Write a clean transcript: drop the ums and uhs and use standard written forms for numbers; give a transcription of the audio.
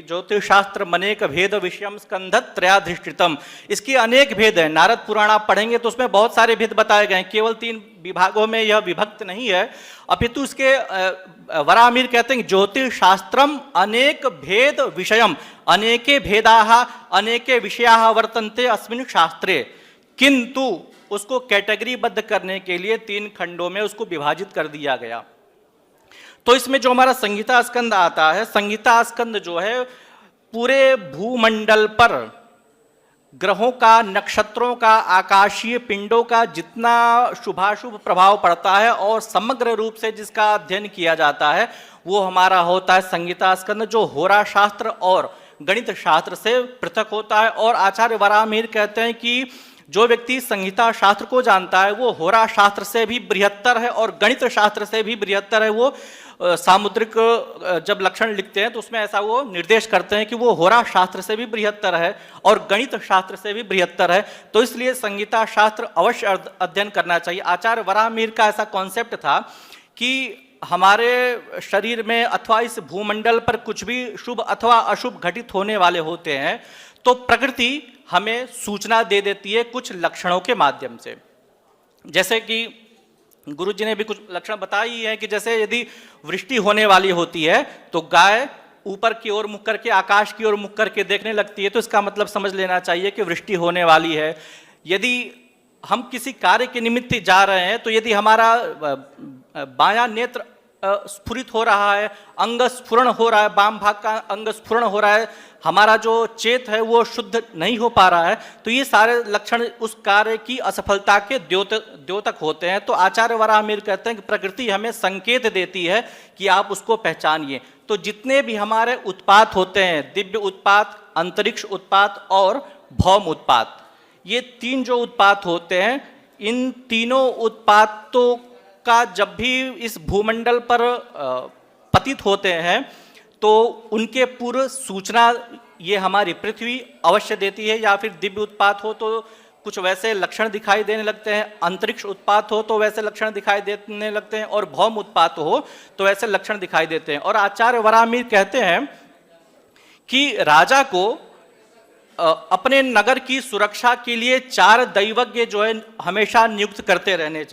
ज्योतिषशास्त्र मनेक भेद विषयम स्कंधत्रयाधिष्ठितम। इसके अनेक भेद हैं। नारद पुराण आप पढ़ेंगे तो उसमें बहुत सारे भेद बताए गए हैं। केवल 3 विभागों में यह विभक्त नहीं है, अपितु इसके वराहमिहिर कहते हैं ज्योतिषशास्त्रम अनेक भेद विषयम, अनेके भेदाः अनेके विषयाः वर्तन्ते अस्मिन् शास्त्रे। किंतु उसको कैटेगरीबद्ध करने के लिए 3 खंडों में उसको विभाजित कर दिया गया। तो इसमें जो हमारा संहिता स्कंद आता है, संहिता स्कंद जो है पूरे भूमंडल पर ग्रहों का, नक्षत्रों का, आकाशीय पिंडों का जितना शुभाशुभ प्रभाव पड़ता है और समग्र रूप से जिसका अध्ययन किया जाता है वो हमारा होता है संहिता स्कंद, जो होरा शास्त्र और गणित शास्त्र से पृथक होता है। और आचार्य वराहमिहिर कहते हैं कि जो व्यक्ति संहिता शास्त्र को जानता है वो होरा शास्त्र से भी बृहत्तर है और गणित शास्त्र से भी बृहत्तर है। वो सामुद्रिक जब लक्षण लिखते हैं तो उसमें ऐसा वो निर्देश करते हैं कि वो होरा शास्त्र से भी बृहत्तर है और गणित शास्त्र से भी बृहत्तर है। तो इसलिए संहिता शास्त्र अवश्य अध्ययन करना चाहिए। आचार्य वराहमिहिर का ऐसा कॉन्सेप्ट था कि हमारे शरीर में अथवा इस भूमंडल पर कुछ भी शुभ अथवा अशुभ घटित होने वाले होते हैं तो प्रकृति हमें सूचना दे देती है कुछ लक्षणों के माध्यम से। जैसे कि गुरु जी ने भी कुछ लक्षण बताए ही हैं कि जैसे यदि वृष्टि होने वाली होती है तो गाय ऊपर की ओर मुख करके, आकाश की ओर मुख करके देखने लगती है, तो इसका मतलब समझ लेना चाहिए कि वृष्टि होने वाली है। यदि हम किसी कार्य के निमित्त जा रहे हैं तो यदि हमारा बायां नेत्र स्फुरित हो रहा है, अंग स्फुरण हो रहा है, वाम भाग का अंग स्फुरण हो रहा है, हमारा जो चेत है वो शुद्ध नहीं हो पा रहा है, तो ये सारे लक्षण उस कार्य की असफलता के द्योतक होते हैं। तो आचार्य वराहमिहिर कहते हैं कि प्रकृति हमें संकेत देती है कि आप उसको पहचानिए। तो जितने भी हमारे उत्पात होते हैं, दिव्य उत्पात, अंतरिक्ष उत्पात और भौम उत्पात, ये 3 जो उत्पात होते हैं, इन तीनों उत्पातों का जब भी इस भूमंडल पर पतित होते हैं तो उनके पूर्व सूचना ये हमारी पृथ्वी अवश्य देती है। या फिर दिव्य उत्पात हो तो कुछ वैसे लक्षण दिखाई देने लगते हैं, अंतरिक्ष उत्पात हो तो वैसे लक्षण दिखाई देने लगते हैं और भौम उत्पात हो तो वैसे लक्षण दिखाई देते हैं। और आचार्य वराहमिहिर कहते हैं कि राजा को अपने नगर की सुरक्षा के लिए 4 दैवज्ञ जो है हमेशा नियुक्त करते रहने चाहिए।